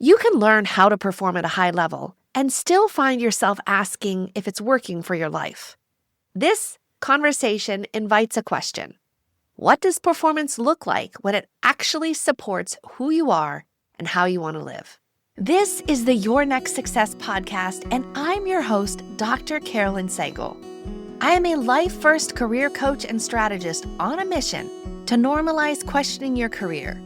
You can learn how to perform at a high level and still find yourself asking if it's working for your life. This conversation invites a question. What does performance look like when it actually supports who you are and how you want to live? This is the Your Next Success podcast, and I'm your host, Dr. Carolyn Sangal. I am a life-first career coach and strategist on a mission to normalize questioning your career,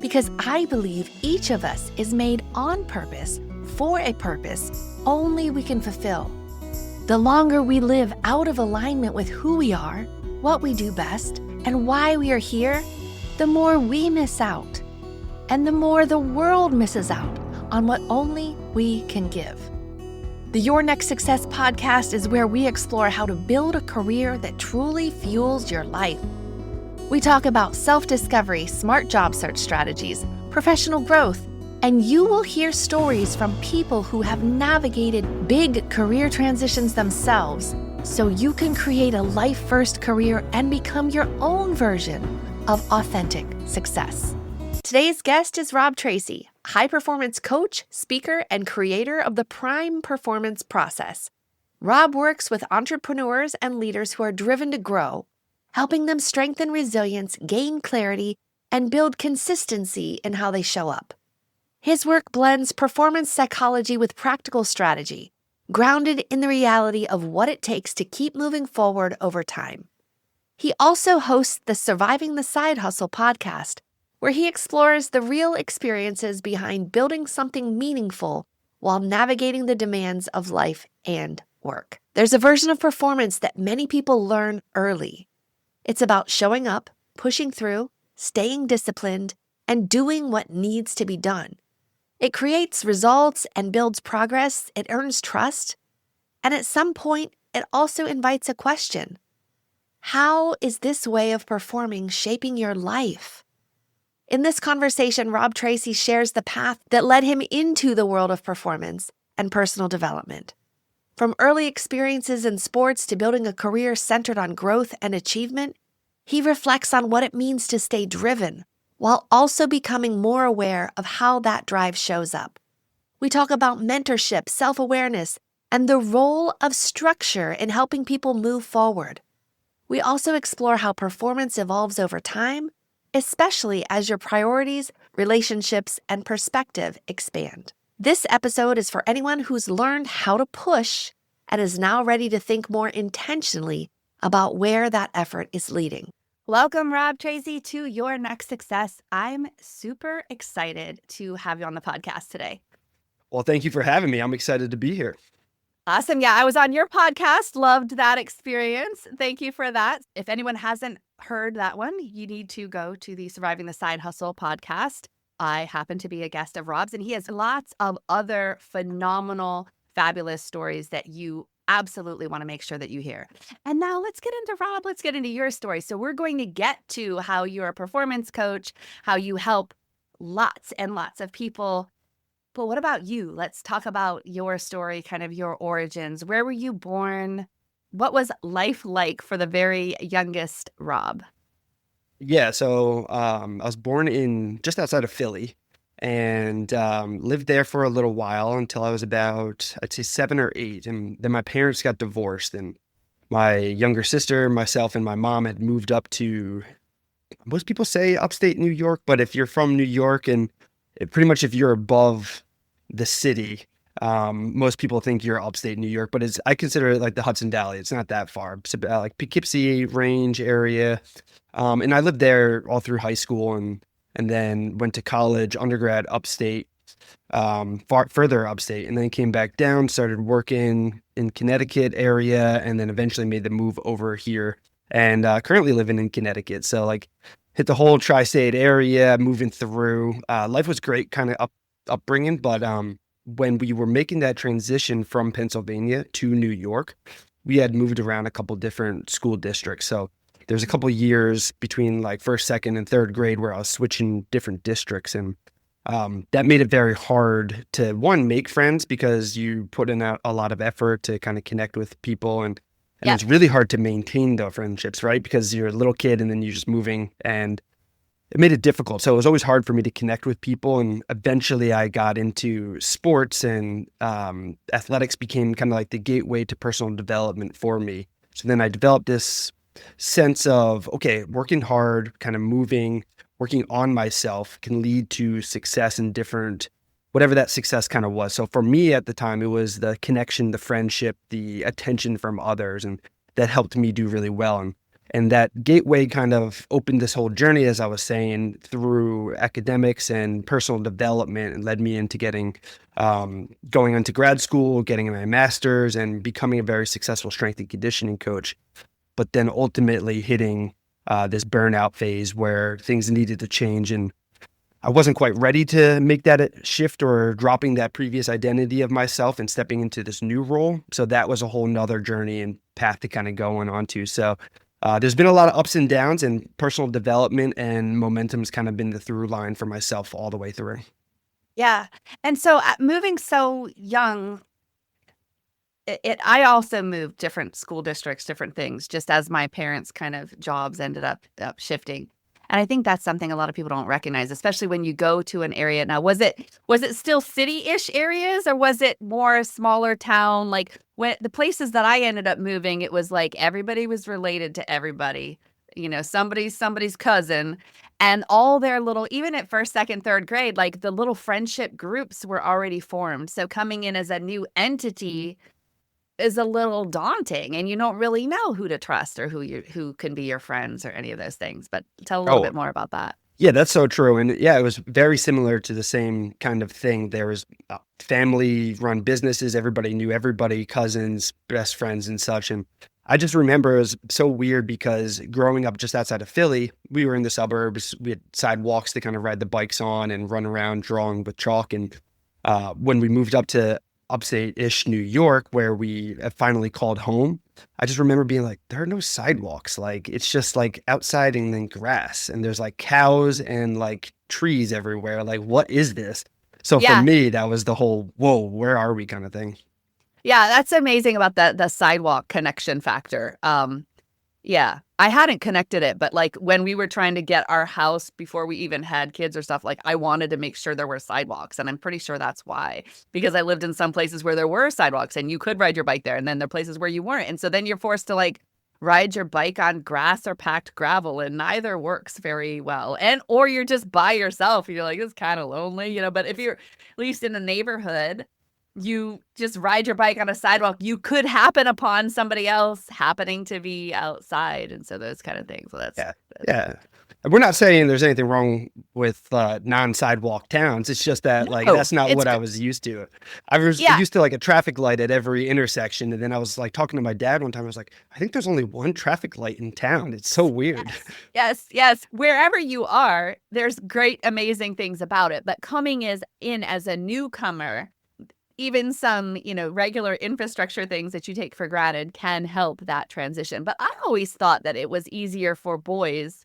because I believe each of us is made on purpose for a purpose only we can fulfill. The longer we live out of alignment with who we are, what we do best, and why we are here, the more we miss out, and the more the world misses out on what only we can give. The Your Next Success podcast is where we explore how to build a career that truly fuels your life. We talk about self-discovery, smart job search strategies, professional growth, and you will hear stories from people who have navigated big career transitions themselves, so you can create a life-first career and become your own version of authentic success. Today's guest is Rob Tracz, high-performance coach, speaker, and creator of the Prime Performance Process. Rob works with entrepreneurs and leaders who are driven to grow, helping them strengthen resilience, gain clarity, and build consistency in how they show up. His work blends performance psychology with practical strategy, grounded in the reality of what it takes to keep moving forward over time. He also hosts the Surviving the Side Hustle podcast, where he explores the real experiences behind building something meaningful while navigating the demands of life and work. There's a version of performance that many people learn early. It's about showing up, pushing through, staying disciplined, and doing what needs to be done. It creates results and builds progress, it earns trust, and at some point, it also invites a question. How is this way of performing shaping your life? In this conversation, Rob Tracz shares the path that led him into the world of performance and personal development. From early experiences in sports to building a career centered on growth and achievement, he reflects on what it means to stay driven while also becoming more aware of how that drive shows up. We talk about mentorship, self-awareness, and the role of structure in helping people move forward. We also explore how performance evolves over time, especially as your priorities, relationships, and perspective expand. This episode is for anyone who's learned how to push and is now ready to think more intentionally about where that effort is leading. Welcome, Rob Tracz, to Your Next Success. I'm super excited to have you on the podcast today. Well, thank you for having me. I'm excited to be here. Awesome. Yeah, I was on your podcast. Loved that experience. Thank you for that. If anyone hasn't heard that one, you need to go to the Surviving the Side Hustle podcast. I happen to be a guest of Rob's, and he has lots of other phenomenal, fabulous stories that you absolutely want to make sure that you hear. And now let's get into Rob. Let's get into your story. So we're going to get to how you're a performance coach, how you help lots and lots of people. But what about you? Let's talk about your story, kind of your origins. Where were you born? What was life like for the very youngest Rob? Yeah, so I was born in just outside of Philly and lived there for a little while until I was about, I'd say 7 or 8. And then my parents got divorced, and my younger sister, myself, and my mom had moved up to, most people say upstate New York, but if you're from New York and pretty much if you're above the city, most people think you're upstate New York, but I consider it like the Hudson Valley. It's not that far. It's about like Poughkeepsie Range area. And I lived there all through high school and then went to college, undergrad upstate, further upstate, and then came back down, started working in Connecticut area, and then eventually made the move over here and currently living in Connecticut. So like hit the whole tri-state area, moving through. Life was great, kind of upbringing, but when we were making that transition from Pennsylvania to New York, we had moved around a couple different school districts. So there's a couple years between like first, second, and third grade where I was switching different districts, and that made it very hard to, one, make friends because you put in a lot of effort to kind of connect with people, and it's really hard to maintain the friendships, right? Because you're a little kid and then you're just moving, and it made it difficult. So it was always hard for me to connect with people. And eventually I got into sports, and athletics became kind of like the gateway to personal development for me. So then I developed this sense of, okay, working hard, kind of moving, working on myself can lead to success in different, whatever that success kind of was. So for me at the time, it was the connection, the friendship, the attention from others, and that helped me do really well. And that gateway kind of opened this whole journey, as I was saying, through academics and personal development, and led me into going into grad school, getting my master's, and becoming a very successful strength and conditioning coach. But then ultimately hitting this burnout phase where things needed to change. And I wasn't quite ready to make that shift, or dropping that previous identity of myself and stepping into this new role. So that was a whole nother journey and path to kind of going on to. So there's been a lot of ups and downs, and personal development and momentum's kind of been the through line for myself all the way through. Yeah. And so moving so young, I also moved different school districts, different things, just as my parents' kind of jobs ended up shifting. And I think that's something a lot of people don't recognize, especially when you go to an area. Now, was it still city-ish areas, or was it more smaller town? Like when the places that I ended up moving, it was like everybody was related to everybody. Somebody's cousin, and all their little, even at first, second, third grade, like the little friendship groups were already formed. So coming in as a new entity is a little daunting, and you don't really know who to trust or who can be your friends or any of those things. But tell a little bit more about that. Yeah, that's so true. And yeah, it was very similar to the same kind of thing. There was family run businesses. Everybody knew everybody, cousins, best friends and such. And I just remember it was so weird because growing up just outside of Philly, we were in the suburbs. We had sidewalks to kind of ride the bikes on and run around drawing with chalk. And when we moved up to upstate-ish New York, where we finally called home, I just remember being like, there are no sidewalks. Like, it's just like outside and then grass, and there's like cows and like trees everywhere. Like, what is this? So for me, that was the whole, whoa, where are we kind of thing. Yeah, that's amazing about the sidewalk connection factor. Yeah, I hadn't connected it, but like when we were trying to get our house before we even had kids or stuff, like I wanted to make sure there were sidewalks. And I'm pretty sure that's why, because I lived in some places where there were sidewalks and you could ride your bike there. And then there are places where you weren't. And so then you're forced to like ride your bike on grass or packed gravel, and neither works very well. Or you're just by yourself and you're like, it's kind of lonely, but if you're at least in a neighborhood, you just ride your bike on a sidewalk, you could happen upon somebody else happening to be outside. And so those kind of things. So that's yeah. We're not saying there's anything wrong with non-sidewalk towns. It's just that that's not what I was used to. I was used to like a traffic light at every intersection. And then I was like talking to my dad one time. I was like, I think there's only one traffic light in town. It's so weird. Yes. Wherever you are, there's great, amazing things about it. But coming in as a newcomer, even some, regular infrastructure things that you take for granted can help that transition. But I always thought that it was easier for boys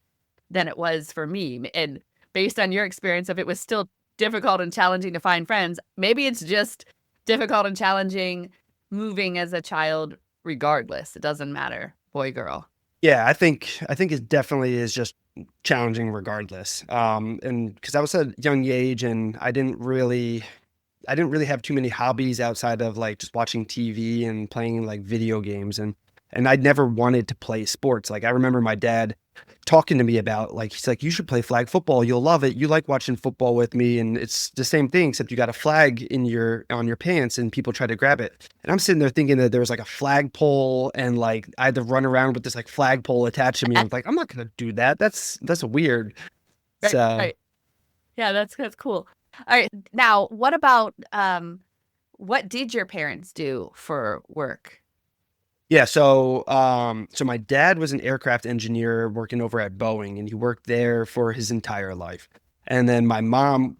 than it was for me. And based on your experience, if it was still difficult and challenging to find friends, maybe it's just difficult and challenging moving as a child regardless. It doesn't matter, boy, girl. Yeah, I think it definitely is just challenging regardless. And because I was at a young age and I didn't really have too many hobbies outside of like just watching TV and playing like video games. And I'd never wanted to play sports. Like I remember my dad talking to me about like, he's like, you should play flag football. You'll love it. You like watching football with me. And it's the same thing, except you got a flag on your pants and people try to grab it. And I'm sitting there thinking that there was like a flagpole and like I had to run around with this like flagpole attached to me. I'm like, I'm not going to do that. That's weird. Right. Yeah, that's cool. All right. Now, what about what did your parents do for work? Yeah, so my dad was an aircraft engineer working over at Boeing, and he worked there for his entire life. And then my mom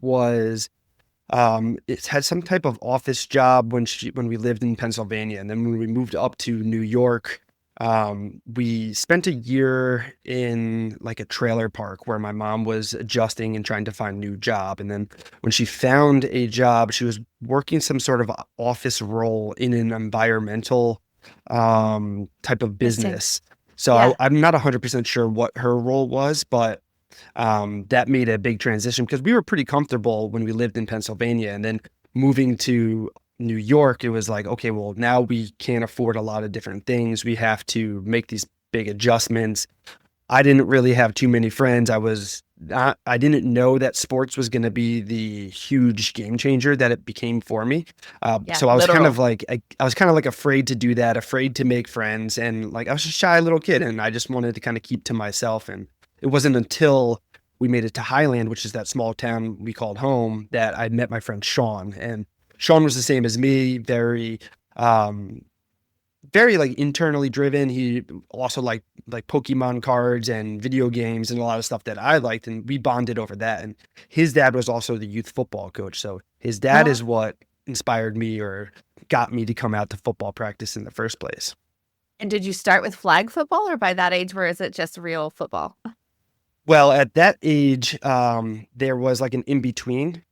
had some type of office job when we lived in Pennsylvania, and then when we moved up to New York, we spent a year in like a trailer park where my mom was adjusting and trying to find a new job. And then when she found a job, she was working some sort of office role in an environmental type of business. So I'm not 100% sure what her role was, but that made a big transition because we were pretty comfortable when we lived in Pennsylvania, and then moving to New York, it was like, okay, well, now we can't afford a lot of different things. We have to make these big adjustments. I didn't really have too many friends. I didn't know that sports was going to be the huge game changer that it became for me. Yeah, So I was kind literal. of like, I was kind of like afraid to do that, afraid to make friends. And like, I was a shy little kid and I just wanted to kind of keep to myself. And it wasn't until we made it to Highland, which is that small town we called home, that I met my friend Sean. And Sean was the same as me, very like internally driven. He also liked like Pokemon cards and video games and a lot of stuff that I liked, and we bonded over that. And his dad was also the youth football coach, so his dad Oh, is what inspired me or got me to come out to football practice in the first place. and did you start with flag football, or by that age, where is it just real football? Well, at that age, there was like an in between.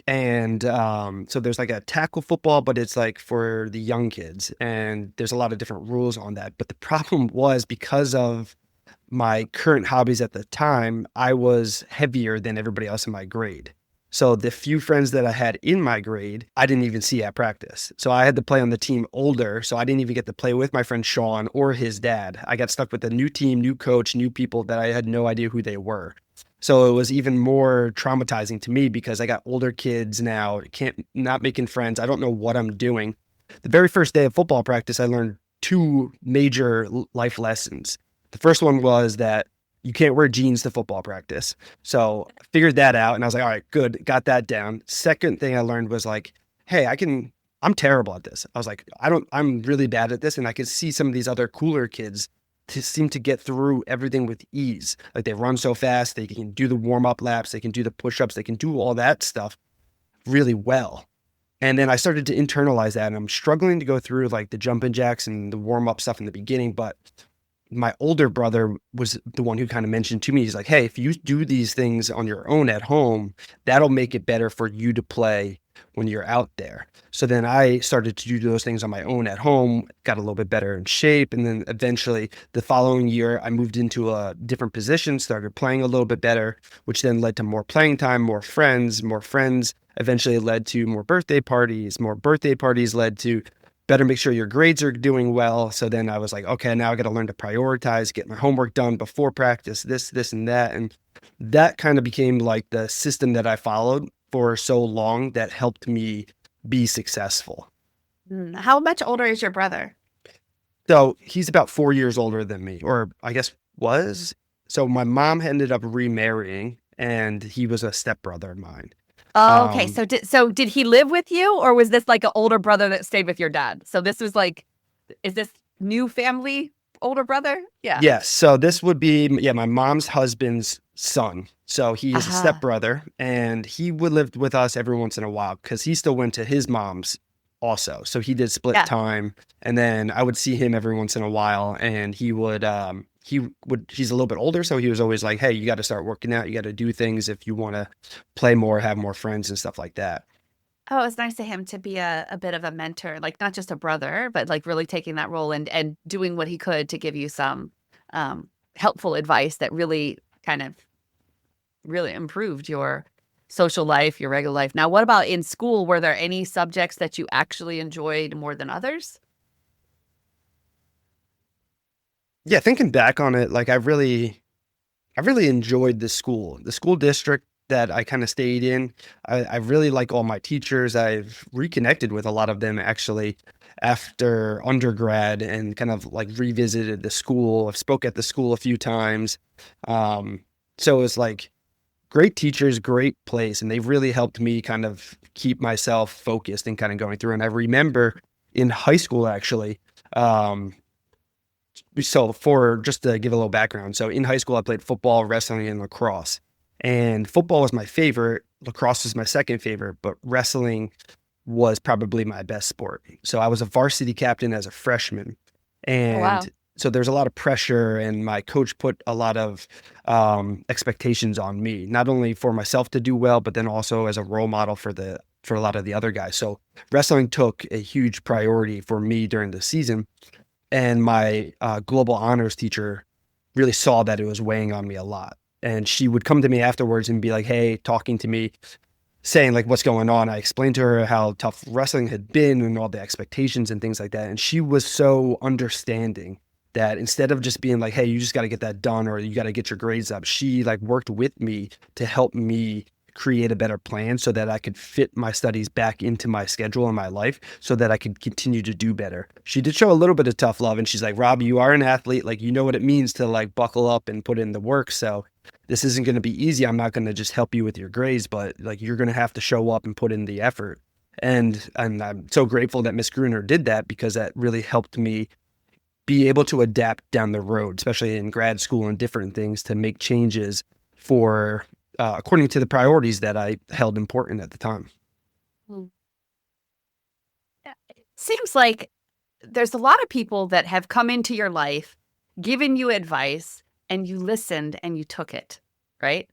And so there's like a tackle football, but it's like for the young kids. And there's a lot of different rules on that. But the problem was because of my current hobbies at the time, I was heavier than everybody else in my grade. So the few friends that I had in my grade, I didn't even see at practice. So I had to play on the team older. So I didn't even get to play with my friend Sean or his dad. I got stuck with a new team, new coach, new people that I had no idea who they were. So it was even more traumatizing to me because I got older kids now, not making friends. I don't know what I'm doing. The very first day of football practice, I learned two major life lessons. The first one was that you can't wear jeans to football practice. So I figured that out and I was like, all right, good, got that down. Second thing I learned was like, hey, I'm terrible at this. I was like, I'm really bad at this. And I could see some of these other cooler kids seem to get through everything with ease. Like they run so fast, they can do the warm-up laps, they can do the push-ups, they can do all that stuff really well. And then I started to internalize that, and I'm struggling to go through like the jumping jacks and the warm-up stuff in the beginning. But my older brother was the one who kind of mentioned to me, he's like, hey, if you do these things on your own at home, that'll make it better for you to play when you're out there. So then I started to do those things on my own at home, got a little bit better in shape. And then eventually the following year, I moved into a different position, started playing a little bit better, which then led to more playing time, more friends, eventually led to more birthday parties led to better make sure your grades are doing well. So then I was like, okay, now I got to learn to prioritize, get my homework done before practice, this, and that. And that kind of became like the system that I followed for so long that helped me be successful. How much older is your brother? So he's about 4 years older than me, or I guess was. So my mom ended up remarrying and he was a stepbrother of mine. Oh, okay. Um, So did he live with you, or was this like an older brother that stayed with your dad? So this was like, is this new family older brother? Yeah. Yes. So this would be, my mom's husband's son. So he is a Uh-huh. stepbrother and he would live with us every once in a while because he still went to his mom's also. So he did split Yeah. time. And then I would see him every once in a while and he's a little bit older. So he was always like, hey, you got to start working out. You got to do things if you want to play more, have more friends and stuff like that. Oh, it's nice to him to be a bit of a mentor, like not just a brother, but like really taking that role and doing what he could to give you some helpful advice that really kind of really improved your social life, your regular life. Now, what about in school? Were there any subjects that you actually enjoyed more than others? Yeah. Thinking back on it, like I really enjoyed the school district that I kind of stayed in. I really like all my teachers. I've reconnected with a lot of them actually after undergrad and kind of like revisited the school. I've spoke at the school a few times. So it was like great teachers, great place. And they've really helped me kind of keep myself focused and kind of going through. And I remember in high school, actually, so for just to give a little background, so in high school, I played football, wrestling, and lacrosse. And football was my favorite. Lacrosse was my second favorite, but wrestling was probably my best sport. So I was a varsity captain as a freshman. Oh, wow. And so there's a lot of pressure, and my coach put a lot of expectations on me, not only for myself to do well, but then also as a role model for a lot of the other guys. So wrestling took a huge priority for me during the season. And my global honors teacher really saw that it was weighing on me a lot. And she would come to me afterwards and be like, hey, talking to me, saying like what's going on. I explained to her how tough wrestling had been and all the expectations and things like that. And she was so understanding that instead of just being like, hey, you just got to get that done or you got to get your grades up, she like worked with me to help me create a better plan so that I could fit my studies back into my schedule and my life so that I could continue to do better. She did show a little bit of tough love, and she's like, Rob, you are an athlete. Like, you know what it means to like buckle up and put in the work. So this isn't going to be easy. I'm not going to just help you with your grades, but like you're going to have to show up and put in the effort. And I'm so grateful that Miss Gruner did that, because that really helped me be able to adapt down the road, especially in grad school and different things, to make changes for according to the priorities that I held important at the time. It seems like there's a lot of people that have come into your life, given you advice, and you listened and you took it, right?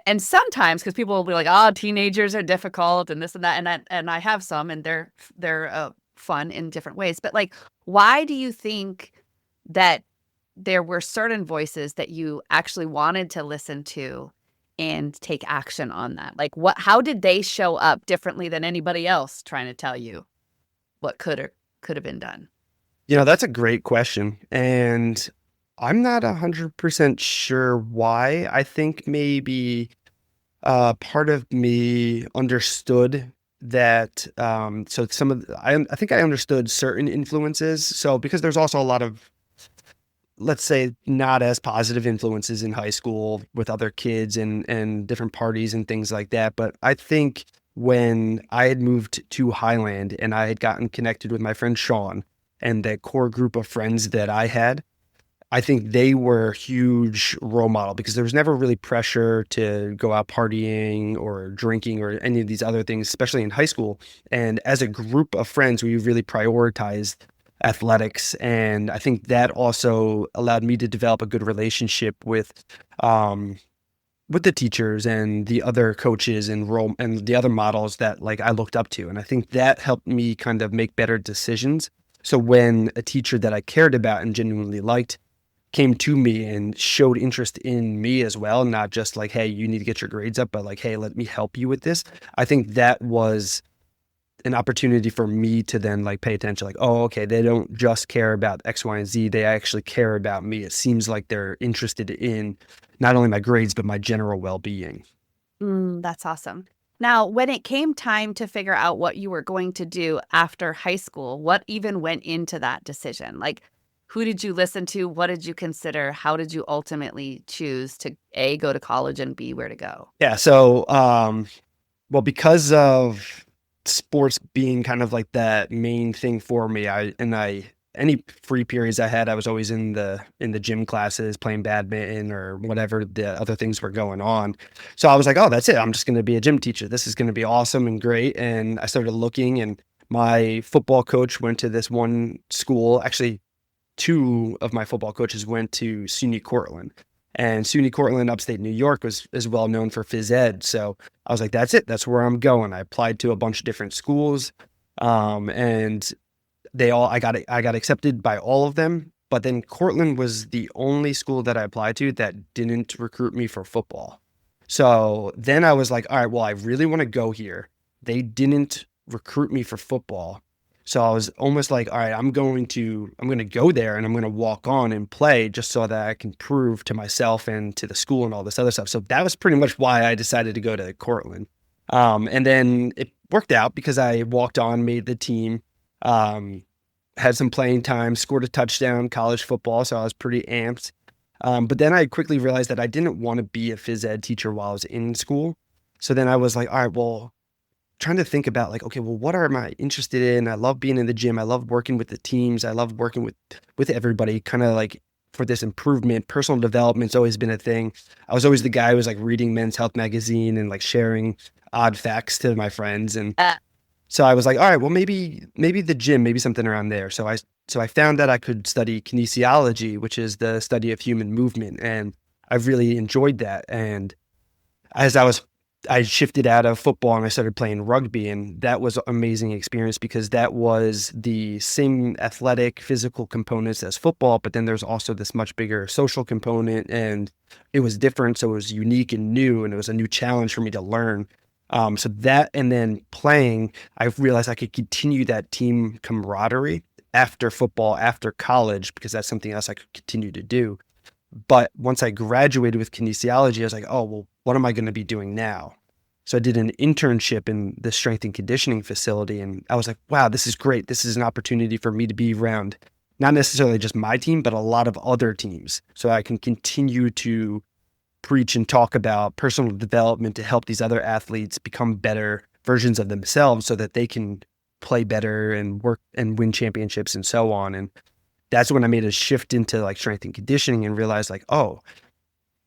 And sometimes, because people will be like, "Oh, teenagers are difficult," and this and that, and I have some, and they're fun in different ways. But like, why do you think that there were certain voices that you actually wanted to listen to and take action on that? Like, how did they show up differently than anybody else trying to tell you what could have been done? That's a great question. And I'm not 100% sure why. I think maybe part of me understood that. So I think I understood certain influences. So because there's also a lot of, let's say, not as positive influences in high school with other kids and different parties and things like that. But I think when I had moved to Highland and I had gotten connected with my friend Sean and that core group of friends that I had, I think they were a huge role model, because there was never really pressure to go out partying or drinking or any of these other things, especially in high school. And as a group of friends, we really prioritized athletics. And I think that also allowed me to develop a good relationship with the teachers and the other coaches and the other models that like I looked up to. And I think that helped me kind of make better decisions. So when a teacher that I cared about and genuinely liked came to me and showed interest in me as well, not just like, hey, you need to get your grades up, but like, hey, let me help you with this. I think that was an opportunity for me to then like pay attention, like, oh, okay, they don't just care about X, Y, and Z. They actually care about me. It seems like they're interested in not only my grades, but my general well-being. That's awesome. Now, when it came time to figure out what you were going to do after high school, what even went into that decision? Like, who did you listen to? What did you consider? How did you ultimately choose to A, go to college, and B, where to go? Yeah. So, well, because of sports being kind of like that main thing for me, any free periods I had, I was always in the gym classes playing badminton or whatever the other things were going on. So I was like, oh, that's it. I'm just going to be a gym teacher. This is going to be awesome and great. And I started looking, and my football coach went to this one school. Actually, two of my football coaches went to SUNY Cortland. And SUNY Cortland, upstate New York, is well known for phys ed. So I was like, that's it. That's where I'm going. I applied to a bunch of different schools, and I got accepted by all of them. But then Cortland was the only school that I applied to that didn't recruit me for football. So then I was like, all right, well, I really want to go here. They didn't recruit me for football. So I was almost like, all right, I'm going to go there and I'm going to walk on and play just so that I can prove to myself and to the school and all this other stuff. So that was pretty much why I decided to go to Cortland. And then it worked out because I walked on, made the team, had some playing time, scored a touchdown, college football. So I was pretty amped. But then I quickly realized that I didn't want to be a phys ed teacher while I was in school. So then I was like, all right, well, trying to think about like, okay, well, what am I interested in? I love being in the gym. I love working with the teams. I love working with everybody, kind of like for this improvement. Personal development's always been a thing. I was always the guy who was like reading Men's Health magazine and like sharing odd facts to my friends. And so I was like, all right, well, maybe the gym, maybe something around there. So I found that I could study kinesiology, which is the study of human movement. And I've really enjoyed that. And as I was I shifted out of football and I started playing rugby, and that was an amazing experience because that was the same athletic, physical components as football, but then there's also this much bigger social component, and it was different. So it was unique and new, and it was a new challenge for me to learn. So that, and then playing, I realized I could continue that team camaraderie after football, after college, because that's something else I could continue to do. But once I graduated with kinesiology, I was like, oh, well, what am I going to be doing now? So I did an internship in the strength and conditioning facility. And I was like, wow, this is great. This is an opportunity for me to be around not necessarily just my team, but a lot of other teams. So I can continue to preach and talk about personal development to help these other athletes become better versions of themselves so that they can play better and work and win championships and so on. And that's when I made a shift into like strength and conditioning and realized like, oh,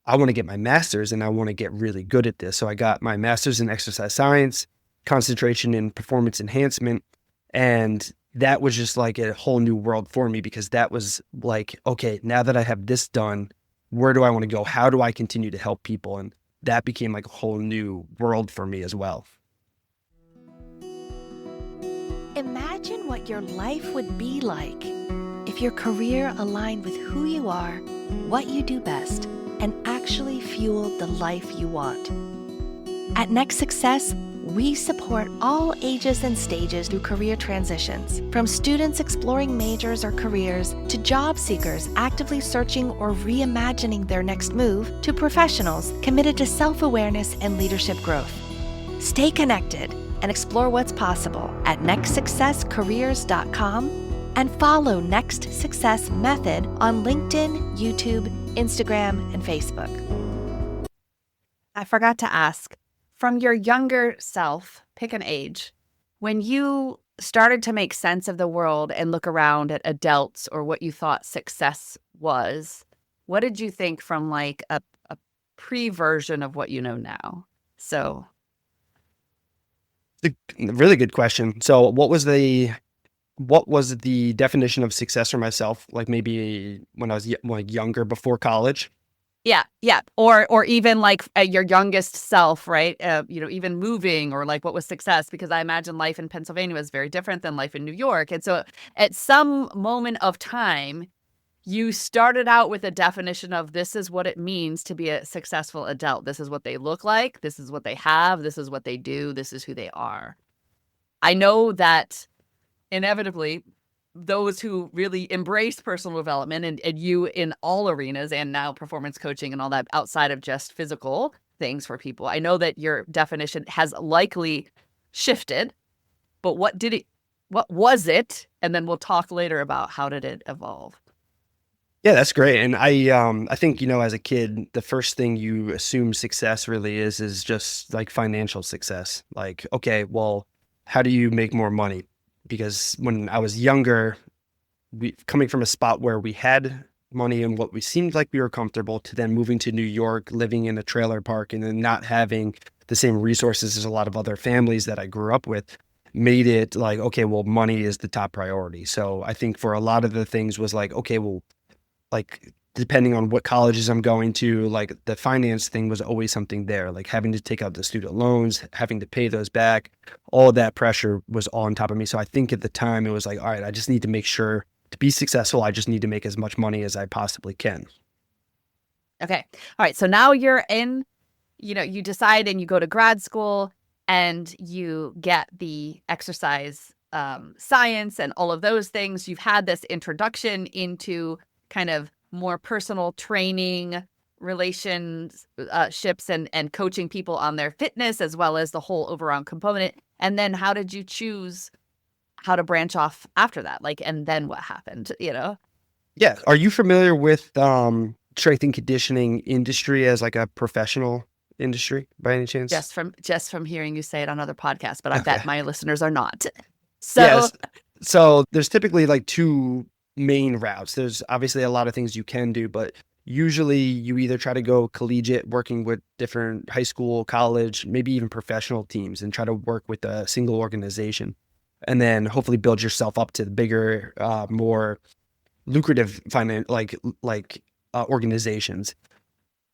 I want to get my master's and I want to get really good at this. So I got my master's in exercise science, concentration in performance enhancement. And that was just like a whole new world for me because that was like, okay, now that I have this done, where do I want to go? How do I continue to help people? And that became like a whole new world for me as well. Imagine what your life would be like if your career aligned with who you are, what you do best, and actually fueled the life you want. At Next Success, we support all ages and stages through career transitions, from students exploring majors or careers to job seekers actively searching or reimagining their next move to professionals committed to self-awareness and leadership growth. Stay connected and explore what's possible at nextsuccesscareers.com and follow Next Success Method on LinkedIn, YouTube, Instagram, and Facebook. I forgot to ask, from your younger self, pick an age, when you started to make sense of the world and look around at adults or what you thought success was, what did you think from like a pre-version of what you know now? So A really good question. So what was the definition of success for myself? Like maybe when I was like younger before college? Yeah. Or even like your youngest self, right? Even moving or like what was success? Because I imagine life in Pennsylvania was very different than life in New York. And so at some moment of time, you started out with a definition of this is what it means to be a successful adult. This is what they look like. This is what they have. This is what they do. This is who they are. I know that inevitably, those who really embrace personal development and you in all arenas and now performance coaching and all that outside of just physical things for people. I know that your definition has likely shifted, but what was it? And then we'll talk later about how did it evolve. Yeah, that's great. And I think, as a kid, the first thing you assume success really is just like financial success. Like, okay, well, how do you make more money? Because when I was younger, coming from a spot where we had money and what we seemed like we were comfortable to then moving to New York, living in a trailer park and then not having the same resources as a lot of other families that I grew up with made it like, okay, well, money is the top priority. So I think for a lot of the things was like, okay, well, like depending on what colleges I'm going to, like the finance thing was always something there, like having to take out the student loans, having to pay those back, all of that pressure was all on top of me. So I think at the time it was like, all right, I just need to make sure to be successful, I just need to make as much money as I possibly can. Okay. All right. So now you're in, you decide and you go to grad school and you get the exercise science and all of those things. You've had this introduction into kind of more personal training, relationships, and coaching people on their fitness, as well as the whole overall component. And then how did you choose how to branch off after that? Like, and then what happened, Yeah. Are you familiar with strength and conditioning industry as like a professional industry by any chance? Just from hearing you say it on other podcasts, but I bet my listeners are not. So, yes. So there's typically like two main routes. There's obviously a lot of things you can do, but usually you either try to go collegiate, working with different high school, college, maybe even professional teams and try to work with a single organization and then hopefully build yourself up to the bigger, more lucrative organizations.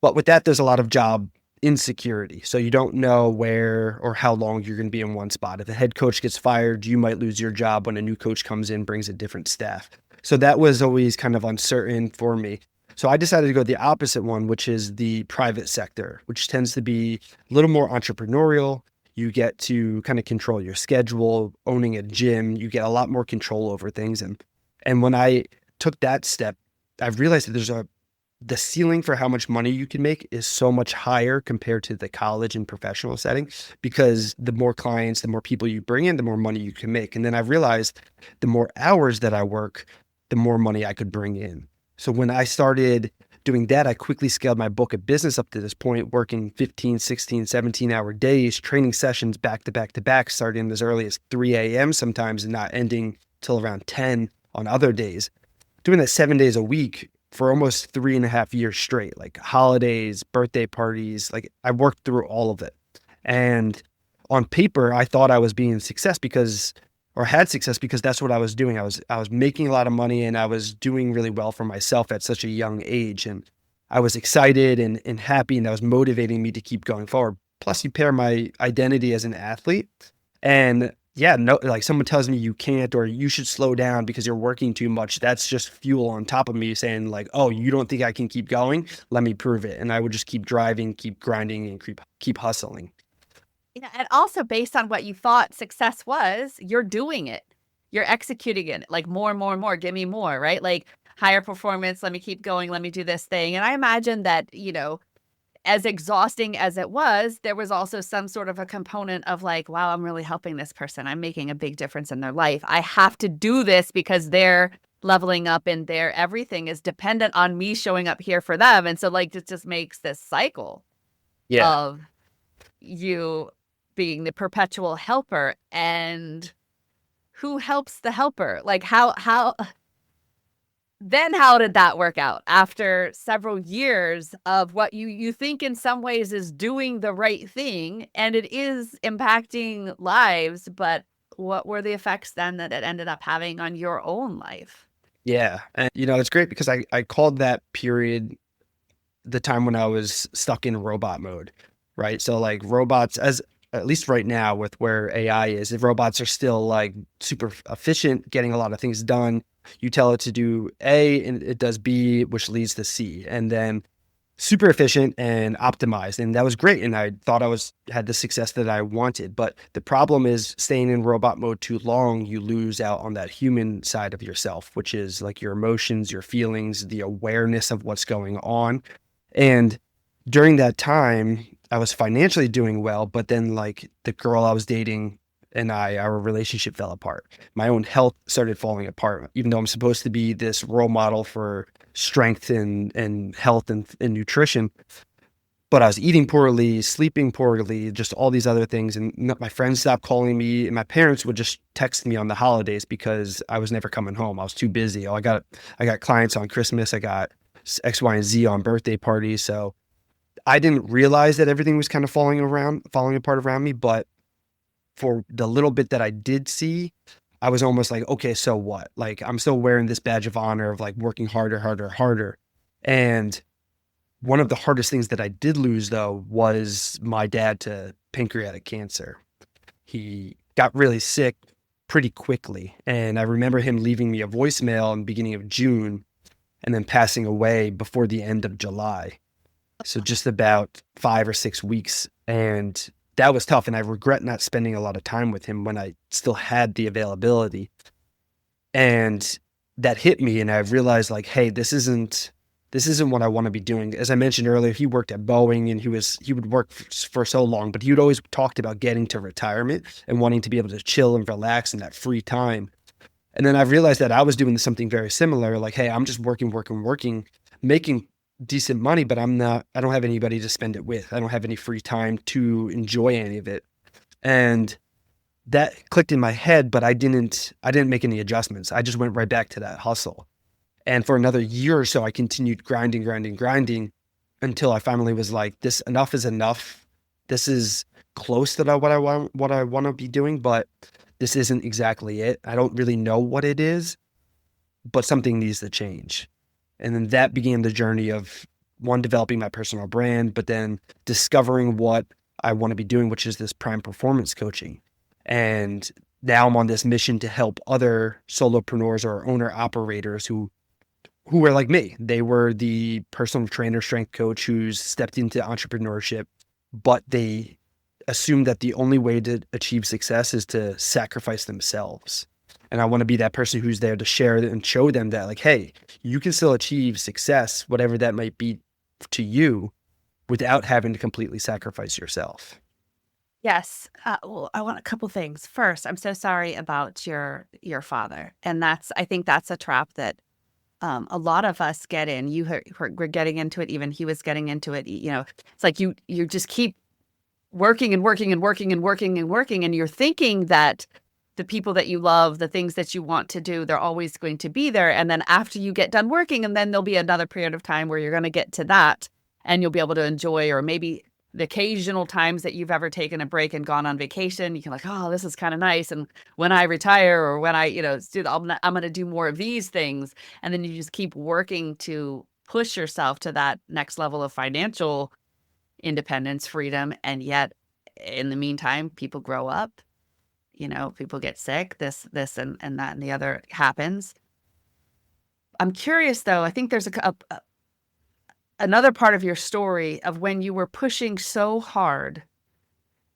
But with that, there's a lot of job insecurity. So you don't know where or how long you're going to be in one spot. If the head coach gets fired, you might lose your job when a new coach comes in, brings a different staff. So that was always kind of uncertain for me. So I decided to go the opposite one, which is the private sector, which tends to be a little more entrepreneurial. You get to kind of control your schedule, owning a gym. You get a lot more control over things. And when I took that step, I realized that the ceiling for how much money you can make is so much higher compared to the college and professional setting, because the more clients, the more people you bring in, the more money you can make. And then I realized the more hours that I work, the more money I could bring in. So when I started doing that, I quickly scaled my book of business up to this point, working 15, 16, 17-hour days, training sessions back to back to back, starting as early as 3 a.m. sometimes and not ending till around 10 on other days. Doing that 7 days a week for almost 3.5 years straight, like holidays, birthday parties, like I worked through all of it. And on paper, I thought I was being had success because that's what I was doing. I was making a lot of money and I was doing really well for myself at such a young age. And I was excited and happy, and that was motivating me to keep going forward. Plus you pair my identity as an athlete and like someone tells me you can't, or you should slow down because you're working too much. That's just fuel on top of me saying like, oh, you don't think I can keep going? Let me prove it. And I would just keep driving, keep grinding, and keep hustling. Yeah, and also based on what you thought success was, you're doing it. You're executing it, like more and more and more, give me more, right? Like higher performance, let me keep going, let me do this thing. And I imagine that, as exhausting as it was, there was also some sort of a component of like, wow, I'm really helping this person. I'm making a big difference in their life. I have to do this because they're leveling up and everything is dependent on me showing up here for them. And so like, it just makes this cycle of you being the perpetual helper. And who helps the helper? Like then how did that work out after several years of what you think in some ways is doing the right thing and it is impacting lives, but what were the effects then that it ended up having on your own life? Yeah. And it's great because I called that period the time when I was stuck in robot mode, right? So like robots, as at least right now with where AI is, if robots are still like super efficient, getting a lot of things done. You tell it to do A and it does B, which leads to C, and then super efficient and optimized. And that was great. And I thought I had the success that I wanted. But the problem is staying in robot mode too long, you lose out on that human side of yourself, which is like your emotions, your feelings, the awareness of what's going on. And during that time, I was financially doing well, but then like the girl I was dating and our relationship fell apart. My own health started falling apart, even though I'm supposed to be this role model for strength and health and nutrition. But I was eating poorly, sleeping poorly, just all these other things. And my friends stopped calling me, and my parents would just text me on the holidays because I was never coming home. I was too busy. I got clients on Christmas. I got X, Y, and Z on birthday parties. So I didn't realize that everything was kind of falling apart around me. But for the little bit that I did see, I was almost like, okay, so what? Like, I'm still wearing this badge of honor of like working harder. And one of the hardest things that I did lose, though, was my dad to pancreatic cancer. He got really sick pretty quickly. And I remember him leaving me a voicemail in the beginning of June and then passing away before the end of July. So just about 5 or 6 weeks. And that was tough. And I regret not spending a lot of time with him when I still had the availability. And that hit me. And I realized like, hey, this isn't what I want to be doing. As I mentioned earlier, he worked at Boeing and he would work for so long, but he would always talked about getting to retirement and wanting to be able to chill and relax in that free time. And then I realized that I was doing something very similar. Like, hey, I'm just working, making decent money, but I don't have anybody to spend it with. I don't have any free time to enjoy any of it. And that clicked in my head, but I didn't make any adjustments. I just went right back to that hustle. And for another year or so, I continued grinding until I finally was like, this enough is enough. This is close to what I want to be doing, but this isn't exactly it. I don't really know what it is, but something needs to change. And then that began the journey of one, developing my personal brand, but then discovering what I want to be doing, which is this prime performance coaching. And now I'm on this mission to help other solopreneurs or owner operators who were like me. They were the personal trainer, strength coach who's stepped into entrepreneurship, but they assume that the only way to achieve success is to sacrifice themselves. And I want to be that person who's there to share and show them that, like, hey, you can still achieve success, whatever that might be to you, without having to completely sacrifice yourself. Yes. Well, I want a couple things. First, I'm so sorry about your father, and I think that's a trap that a lot of us get in. We're getting into it. Even he was getting into it. It's like you just keep working and working and working and working and working, and you're thinking that the people that you love, the things that you want to do, they're always going to be there. And then after you get done working, and then there'll be another period of time where you're going to get to that, and you'll be able to enjoy, or maybe the occasional times that you've ever taken a break and gone on vacation, you can like, oh, this is kind of nice. And when I retire, or when I, I'm going to do more of these things. And then you just keep working to push yourself to that next level of financial independence, freedom. And yet in the meantime, people grow up, people get sick, this and that and the other happens. I'm curious though, I think there's another part of your story of when you were pushing so hard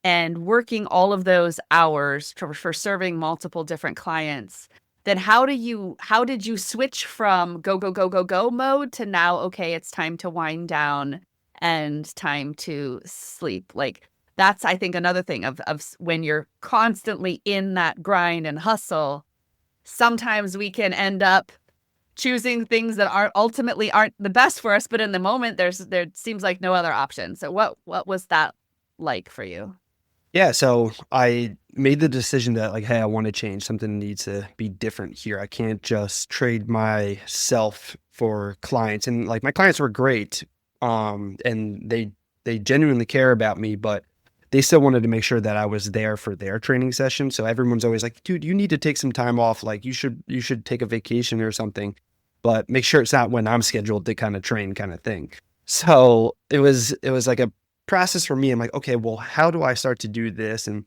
and working all of those hours for serving multiple different clients, then how did you switch from go, go, go, go, go mode to now, okay, it's time to wind down and time to sleep? Like, that's, I think, another thing of when you're constantly in that grind and hustle, sometimes we can end up choosing things that ultimately aren't the best for us, but in the moment there seems like no other option. So what was that like for you? Yeah, so I made the decision that, like, hey, I want to change. Something needs to be different here. I can't just trade myself for clients. And like, my clients were great, and they genuinely care about me, but they still wanted to make sure that I was there for their training session. So everyone's always like, dude, you need to take some time off. Like, you should take a vacation or something, but make sure it's not when I'm scheduled to kind of train, kind of thing. So it was like a process for me. I'm like, okay, well, how do I start to do this? And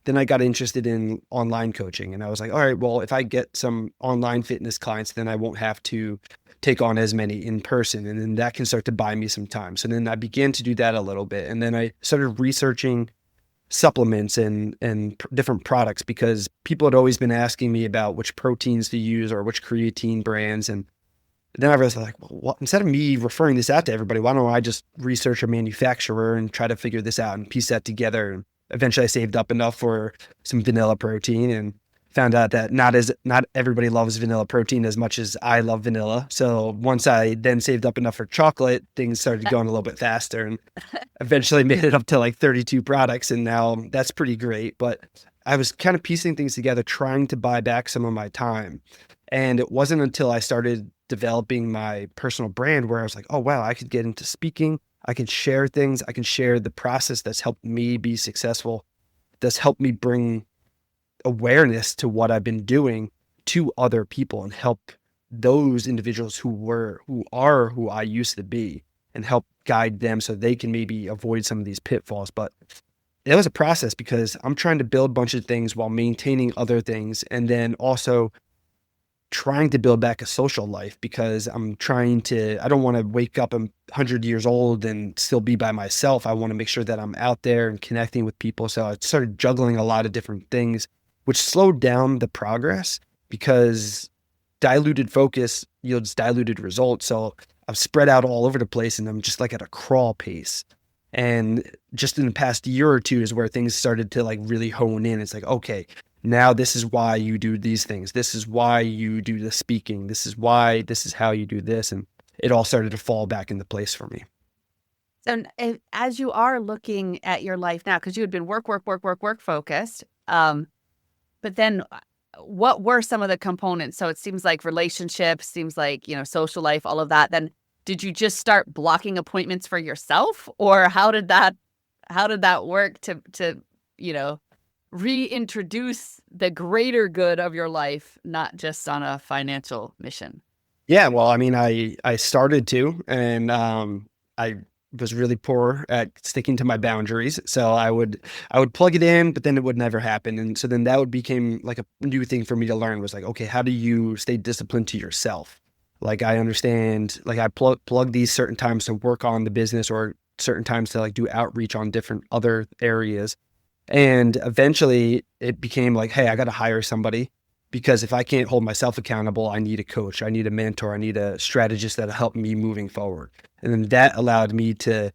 then I got interested in online coaching, and I was like, all right, well, if I get some online fitness clients, then I won't have to take on as many in person, and then that can start to buy me some time. So then I began to do that a little bit, and then I started researching supplements and different products, because people had always been asking me about which proteins to use or which creatine brands. And then I was like, well, instead of me referring this out to everybody, why don't I just research a manufacturer and try to figure this out and piece that together? And eventually I saved up enough for some vanilla protein, and found out that not everybody loves vanilla protein as much as I love vanilla. So once I then saved up enough for chocolate, things started going a little bit faster, and eventually made it up to like 32 products. And now that's pretty great. But I was kind of piecing things together, trying to buy back some of my time. And it wasn't until I started developing my personal brand where I was like, oh, wow, I could get into speaking. I can share things. I can share the process that's helped me be successful, that's helped me bring awareness to what I've been doing to other people, and help those individuals who are who I used to be, and help guide them so they can maybe avoid some of these pitfalls. But it was a process, because I'm trying to build a bunch of things while maintaining other things, and then also trying to build back a social life, because I don't want to wake up 100 years old and still be by myself. I want to make sure that I'm out there and connecting with people. So I started juggling a lot of different things, which slowed down the progress, because diluted focus yields diluted results. So I've spread out all over the place, and I'm just like at a crawl pace. And just in the past year or two is where things started to like really hone in. It's like, okay, now this is why you do these things. This is why you do the speaking. This is how you do this. And it all started to fall back into place for me. So as you are looking at your life now, because you had been work focused, but then what were some of the components? So it seems like relationships, seems like, social life, all of that. Then did you just start blocking appointments for yourself, or how did that work to reintroduce the greater good of your life, not just on a financial mission? Yeah, well, I mean, I started to, and I was really poor at sticking to my boundaries. So I would plug it in, but then it would never happen. And so then that would became like a new thing for me to learn, was like, okay, how do you stay disciplined to yourself? Like, I understand, like, I plug these certain times to work on the business, or certain times to like do outreach on different other areas. And eventually it became like, hey, I got to hire somebody, because if I can't hold myself accountable, I need a coach, I need a mentor, I need a strategist that'll help me moving forward. And then that allowed me to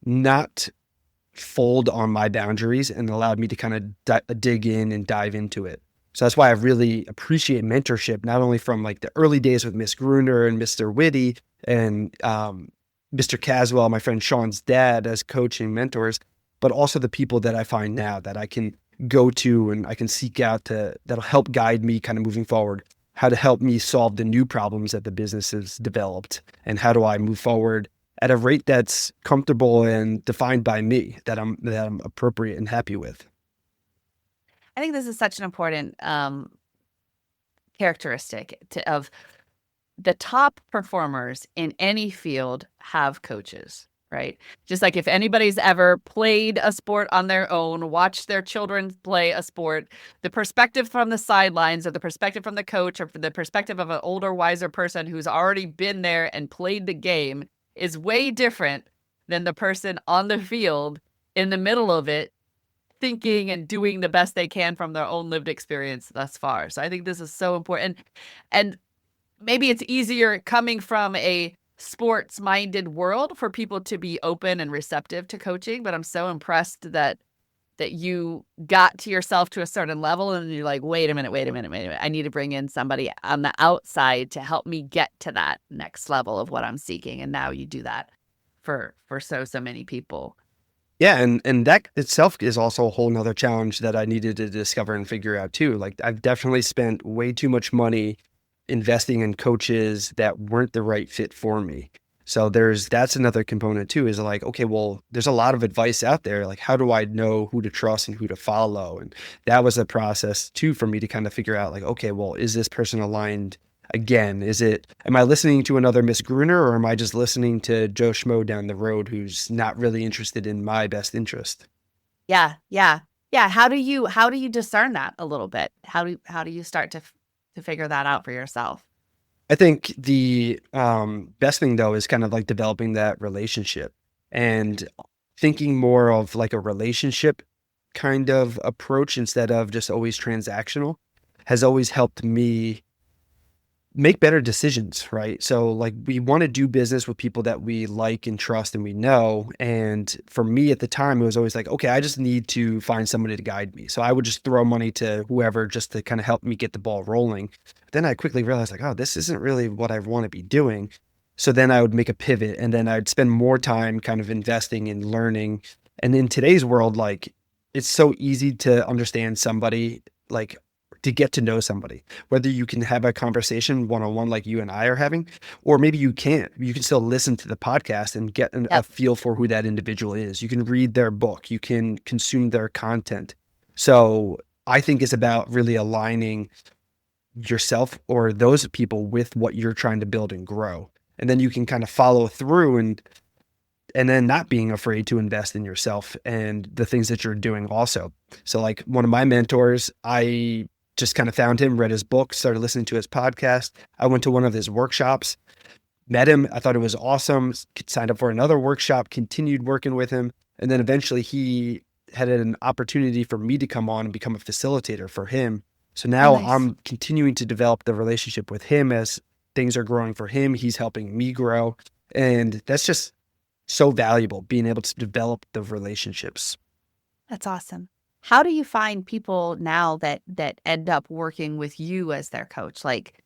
not fold on my boundaries, and allowed me to kind of dig in and dive into it. So that's why I really appreciate mentorship, not only from like the early days with Miss Gruner and Mr. Whitty and Mr. Caswell, my friend Sean's dad, as coaching mentors, but also the people that I find now that I can go to and I can seek out that'll help guide me kind of moving forward, how to help me solve the new problems that the business has developed, and how do I move forward at a rate that's comfortable and defined by me, that I'm appropriate and happy with. I think this is such an important characteristic of the top performers in any field have coaches, right? Just like if anybody's ever played a sport on their own, watched their children play a sport, the perspective from the sidelines, or the perspective from the coach, or the perspective of an older, wiser person who's already been there and played the game is way different than the person on the field in the middle of it, thinking and doing the best they can from their own lived experience thus far. So I think this is so important. And maybe it's easier coming from a sports-minded world for people to be open and receptive to coaching, but I'm so impressed that you got to yourself to a certain level and you're like, wait a minute. I need to bring in somebody on the outside to help me get to that next level of what I'm seeking. And now you do that for so many people. Yeah. And that itself is also a whole nother challenge that I needed to discover and figure out too. Like, I've definitely spent way too much money investing in coaches that weren't the right fit for me. So that's another component too, is like, okay, well, there's a lot of advice out there. Like, how do I know who to trust and who to follow? And that was a process too for me to kind of figure out, like, okay, well, is this person aligned? Again, am I listening to another Miss Gruner, or am I just listening to Joe Schmo down the road who's not really interested in my best interest? Yeah. How do you discern that a little bit? How do you start to figure that out for yourself? I think the best thing though is kind of like developing that relationship and thinking more of like a relationship kind of approach instead of just always transactional has always helped me make better decisions, right? So like, we want to do business with people that we like and trust and we know. And for me at the time, it was always like, okay, I just need to find somebody to guide me. So I would just throw money to whoever just to kind of help me get the ball rolling. But then I quickly realized, like, oh, this isn't really what I want to be doing. So then I would make a pivot, and then I'd spend more time kind of investing in learning. And in today's world, like, it's so easy to understand somebody, like, to get to know somebody, whether you can have a conversation one-on-one like you and I are having, or maybe you can't. You can still listen to the podcast and get a feel for who that individual is. You can read their book, you can consume their content. So I think it's about really aligning yourself or those people with what you're trying to build and grow. And then you can kind of follow through and then not being afraid to invest in yourself and the things that you're doing also. So like, one of my mentors, I just kind of found him, read his book, started listening to his podcast. I went to one of his workshops, met him. I thought it was awesome. Signed up for another workshop, continued working with him. And then eventually he had an opportunity for me to come on and become a facilitator for him. So now I'm continuing to develop the relationship with him as things are growing for him. He's helping me grow. And that's just so valuable, being able to develop the relationships. That's awesome. How do you find people now that end up working with you as their coach? Like,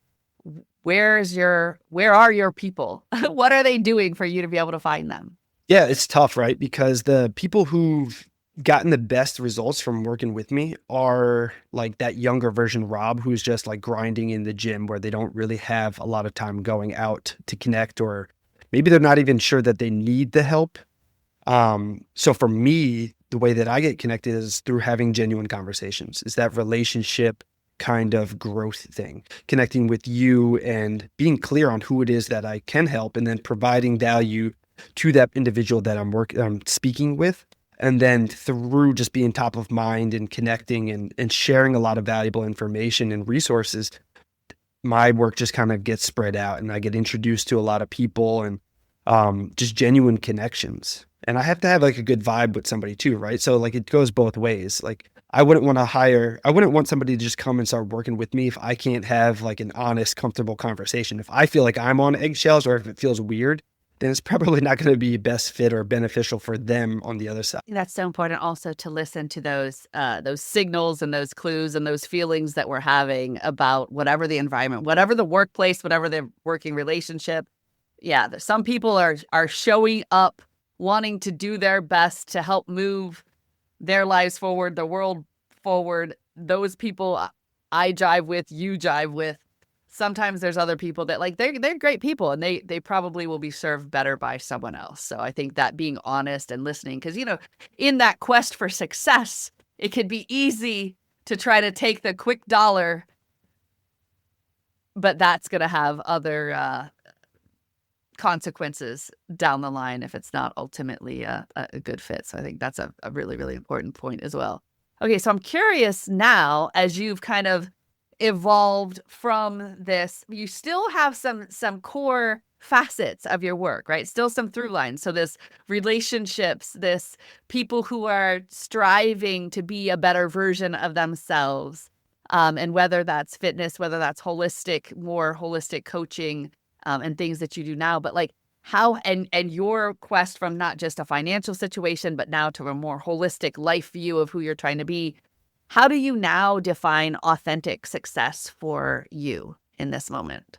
where are your people? What are they doing for you to be able to find them? Yeah, it's tough, right? Because the people who've gotten the best results from working with me are like that younger version Rob, who's just like grinding in the gym, where they don't really have a lot of time going out to connect, or maybe they're not even sure that they need the help. So for me, the way that I get connected is through having genuine conversations. It's that relationship kind of growth thing, connecting with you and being clear on who it is that I can help, and then providing value to that individual that I'm speaking with. And then through just being top of mind and connecting and sharing a lot of valuable information and resources, my work just kind of gets spread out and I get introduced to a lot of people and just genuine connections. And I have to have like a good vibe with somebody too, right? So like it goes both ways. Like I wouldn't want somebody to just come and start working with me if I can't have like an honest, comfortable conversation. If I feel like I'm on eggshells or if it feels weird, then it's probably not going to be best fit or beneficial for them on the other side. That's so important also to listen to those signals and those clues and those feelings that we're having about whatever the environment, whatever the workplace, whatever the working relationship. Yeah, some people are showing up, wanting to do their best to help move their lives forward, the world forward. Those people I jive with, you jive with. Sometimes there's other people that like they're great people and they probably will be served better by someone else. So I think that being honest and listening, because in that quest for success, it could be easy to try to take the quick dollar, but that's going to have other consequences down the line if it's not ultimately a good fit. So I think that's a really, really important point as well. Okay, so I'm curious now, as you've kind of evolved from this, you still have some core facets of your work, right? Still some through lines. So this relationships, this people who are striving to be a better version of themselves, and whether that's fitness, whether that's more holistic coaching, and things that you do now, but like how and your quest from not just a financial situation, but now to a more holistic life view of who you're trying to be. How do you now define authentic success for you in this moment?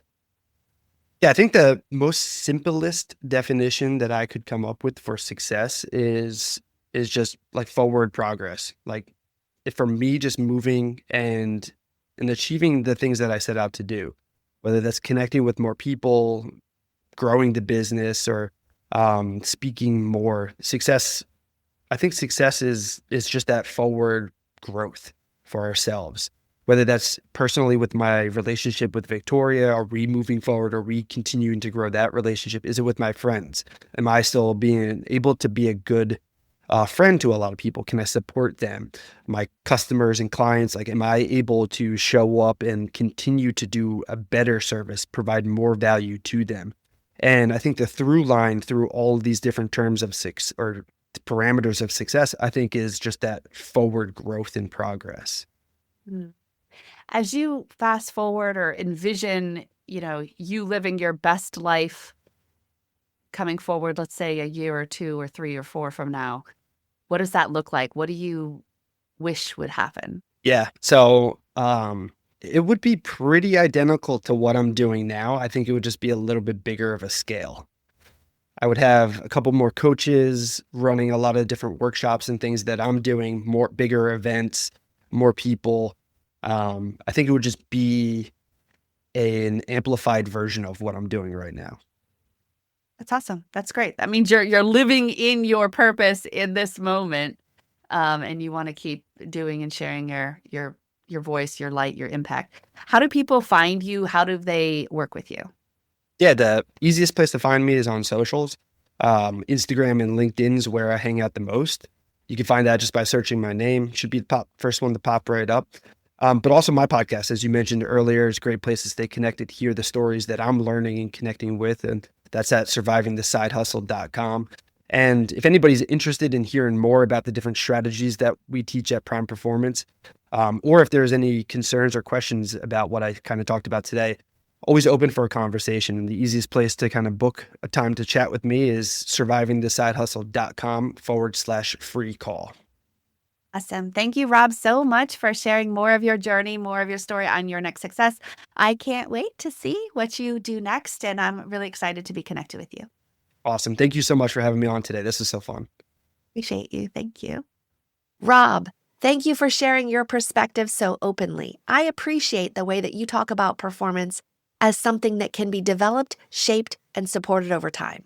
Yeah, I think the most simplest definition that I could come up with for success is just like forward progress. Like for me, just moving and achieving the things that I set out to do, whether that's connecting with more people, growing the business, or speaking more. I think success is just that forward growth for ourselves, whether that's personally with my relationship with Victoria. Are we moving forward? Are we continuing to grow that relationship? Is it with my friends? Am I still being able to be a good friend to a lot of people? Can I support them? My customers and clients, like, am I able to show up and continue to do a better service, provide more value to them? And I think the through line through all of these different terms of parameters of success, I think, is just that forward growth in progress. As you fast forward or envision, you living your best life coming forward, let's say a year or 2 or 3 or 4 from now, what does that look like? What do you wish would happen? Yeah. So it would be pretty identical to what I'm doing now. I think it would just be a little bit bigger of a scale. I would have a couple more coaches running a lot of different workshops and things that I'm doing, more bigger events, more people. I think it would just be an amplified version of what I'm doing right now. That's awesome. That's great. That means you're living in your purpose in this moment, and you want to keep doing and sharing your voice, your light, your impact. How do people find you? How do they work with you? Yeah, the easiest place to find me is on socials. Instagram and LinkedIn is where I hang out the most. You can find that just by searching my name. Should be the first one to pop right up. But also my podcast, as you mentioned earlier, is a great place to stay connected, hear the stories that I'm learning and connecting with. And that's at survivingthesidehustle.com. And if anybody's interested in hearing more about the different strategies that we teach at Prime Performance, or if there's any concerns or questions about what I kind of talked about today, always open for a conversation. And the easiest place to kind of book a time to chat with me is survivingthesidehustle.com/free call. Awesome. Thank you, Rob, so much for sharing more of your journey, more of your story on your next success. I can't wait to see what you do next, and I'm really excited to be connected with you. Awesome. Thank you so much for having me on today. This is so fun. Appreciate you. Thank you. Rob, thank you for sharing your perspective so openly. I appreciate the way that you talk about performance as something that can be developed, shaped, and supported over time.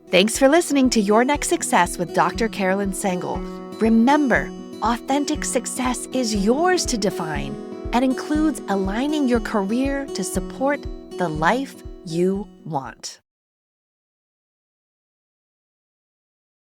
Thanks for listening to Your Next Success with Dr. Carolyn Sangal. Remember, authentic success is yours to define and includes aligning your career to support the life you want.